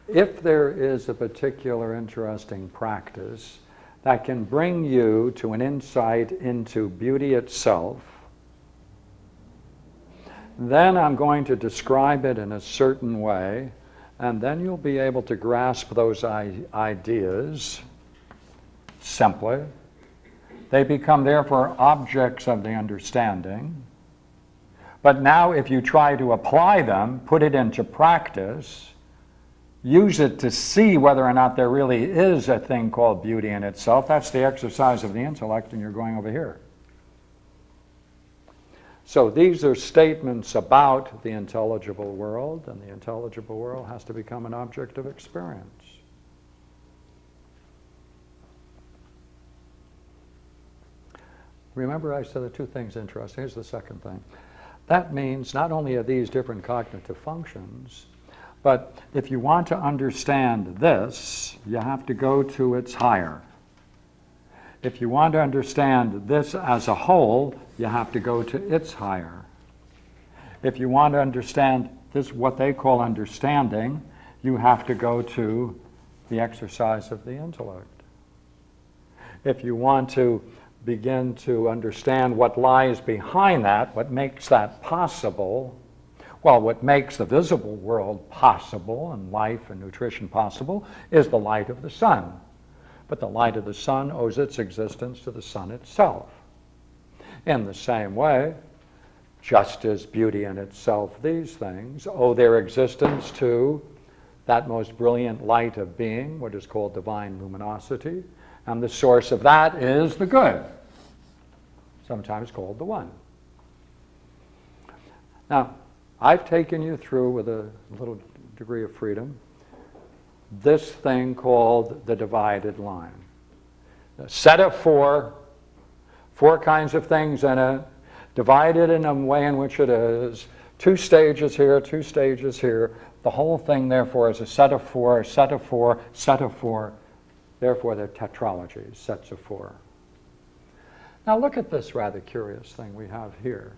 If there is a particular interesting practice that can bring you to an insight into beauty itself, then I'm going to describe it in a certain way, and then you'll be able to grasp those ideas simply. They become therefore objects of the understanding. But now if you try to apply them, put it into practice, use it to see whether or not there really is a thing called beauty in itself, that's the exercise of the intellect, and you're going over here. So these are statements about the intelligible world, and the intelligible world has to become an object of experience. Remember I said the two things interesting. Here's the second thing. That means not only are these different cognitive functions, but if you want to understand this, you have to go to its higher. If you want to understand this as a whole, you have to go to its higher. If you want to understand this, what they call understanding, you have to go to the exercise of the intellect. If you want to begin to understand what lies behind that, what makes that possible, well, what makes the visible world possible and life and nutrition possible is the light of the sun. But the light of the sun owes its existence to the sun itself. In the same way, just as beauty in itself, these things owe their existence to that most brilliant light of being, what is called divine luminosity, and the source of that is the good, sometimes called the one. Now, I've taken you through, with a little degree of freedom, this thing called the divided line. A set of four kinds of things in it, divided in a way in which it is, 2 stages here, 2 stages here. The whole thing, therefore, is a set of 4, a set of 4, set of 4. Therefore, they're tetralogies, sets of 4. Now look at this rather curious thing we have here.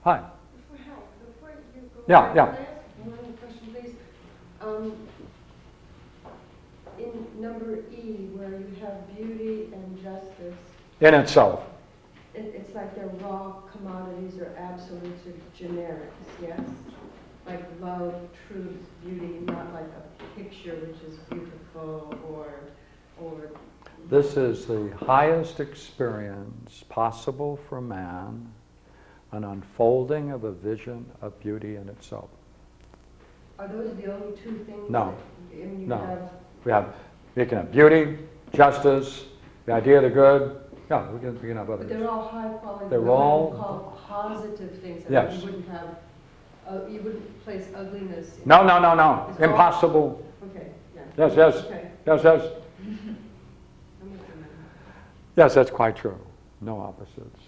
Hi. Before you go Yeah. can I ask one question, please? In number E, where you have beauty and justice, In itself. it's like they're raw commodities or absolutes or generics, yes? Like love, truth, beauty, not like a picture which is beautiful or This is the highest experience possible for man, an unfolding of a vision of beauty in itself. Are those the only 2 things? No. I mean, No. We can have beauty, justice, the idea of the good. Yeah, we can have others. But they're all high quality. They're all called positive things. Yes. You wouldn't have. You wouldn't place ugliness. No. It's Impossible. Okay. Yeah. Yes. Okay. Yes. I'm with you, man. Yes, that's quite true. No opposites.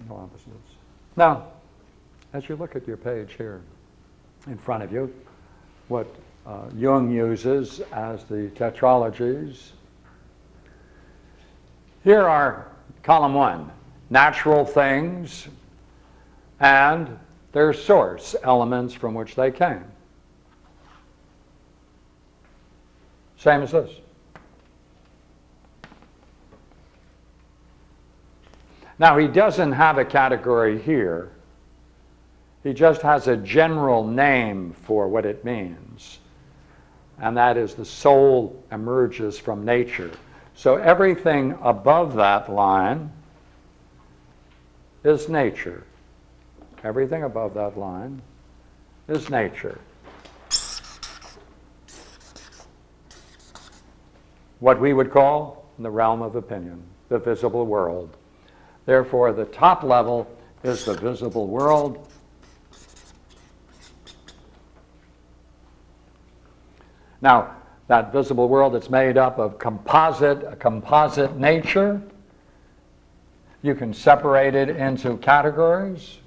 No opposites. Now, as you look at your page here in front of you, what Jung uses as the tetralogies, here are column 1, natural things and their source, elements from which they came. Same as this. Now, he doesn't have a category here. He just has a general name for what it means. And that is the soul emerges from nature. So everything above that line is nature. Everything above that line is nature. What we would call, in the realm of opinion, the visible world. Therefore, the top level is the visible world. Now, that visible world is made up of a composite nature. You can separate it into categories.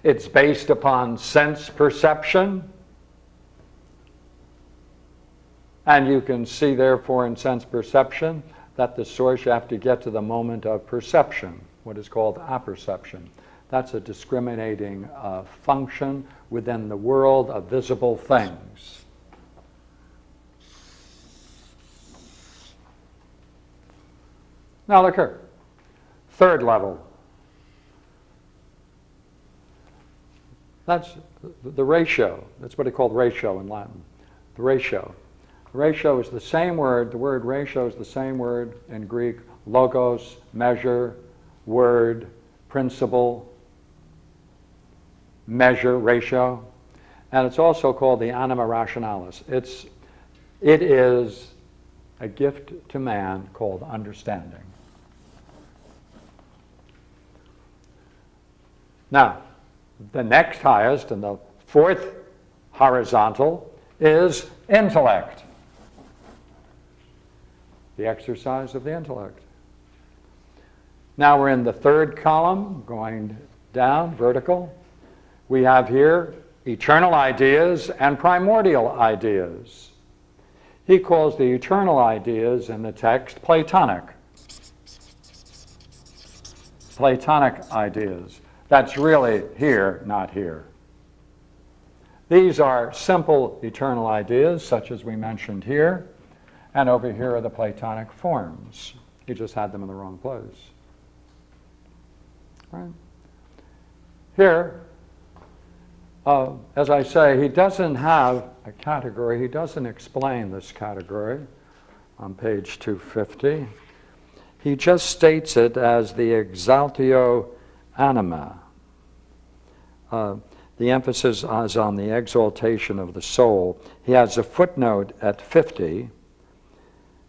It's based upon sense perception. And you can see, therefore, in sense perception, that the source, you have to get to the moment of perception, what is called apperception. That's a discriminating function within the world of visible things. Now look here. Third level. That's the ratio. That's what he called ratio in Latin. The ratio. Ratio is the same word. The word ratio is the same word in Greek. Logos, measure, word, principle, measure, ratio. And it's also called the anima rationalis. It is a gift to man called understanding. Now, the next highest and the fourth horizontal is intellect. The exercise of the intellect. Now we're in the third column, going down, vertical. We have here eternal ideas and primordial ideas. He calls the eternal ideas in the text Platonic. Platonic ideas. That's really here, not here. These are simple eternal ideas, such as we mentioned here, and over here are the Platonic forms. He just had them in the wrong place. Right? Here, as I say, he doesn't have a category. He doesn't explain this category on page 250. He just states it as the exaltatio anima. The emphasis is on the exaltation of the soul. He has a footnote at 50.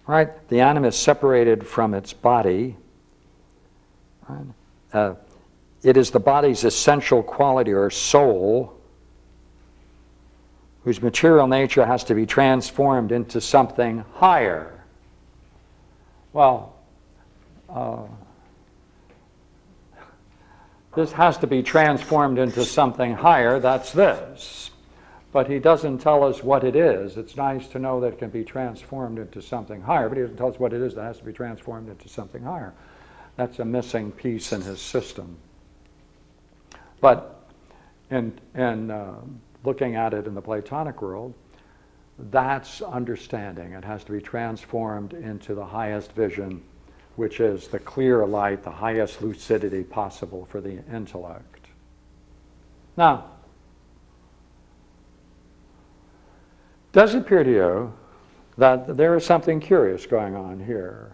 Right? The anima is separated from its body. Right? It is the body's essential quality or soul, whose material nature has to be transformed into something higher. Well, this has to be transformed into something higher, that's this. But he doesn't tell us what it is. It's nice to know that it can be transformed into something higher, but he doesn't tell us what it is that has to be transformed into something higher. That's a missing piece in his system. But in looking at it in the Platonic world, that's understanding. It has to be transformed into the highest vision, which is the clear light, the highest lucidity possible for the intellect. Now, does it appear to you that there is something curious going on here?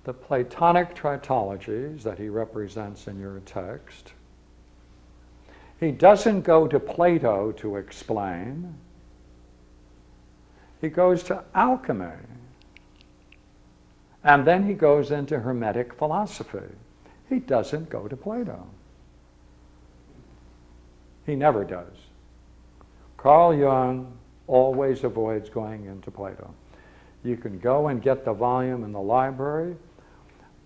The Platonic tritologies that he represents in your text, he doesn't go to Plato to explain. He goes to alchemy. And then he goes into Hermetic philosophy. He doesn't go to Plato. He never does. Carl Jung always avoids going into Plato. You can go and get the volume in the library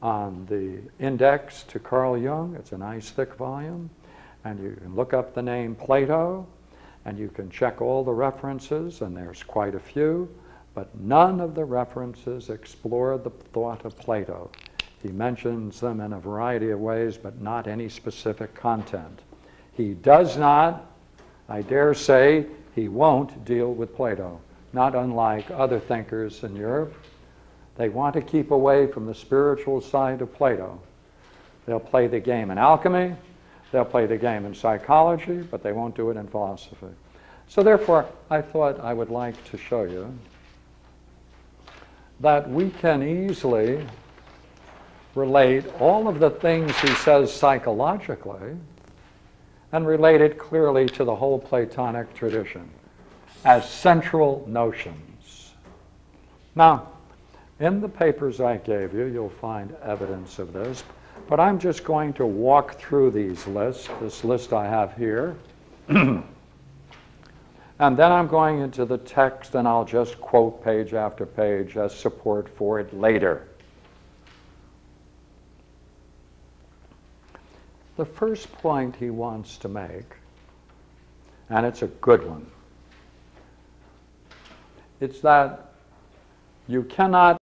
on the index to Carl Jung. It's a nice thick volume. And you can look up the name Plato, and you can check all the references, and there's quite a few. But none of the references explore the thought of Plato. He mentions them in a variety of ways, but not any specific content. He does not, I dare say, he won't deal with Plato, not unlike other thinkers in Europe. They want to keep away from the spiritual side of Plato. They'll play the game in alchemy, they'll play the game in psychology, but they won't do it in philosophy. So therefore, I thought I would like to show you that we can easily relate all of the things he says psychologically and relate it clearly to the whole Platonic tradition as central notions. Now, in the papers I gave you, you'll find evidence of this, but I'm just going to walk through these lists, this list I have here, and then I'm going into the text and I'll just quote page after page as support for it later. The first point he wants to make, and it's a good one, it's that you cannot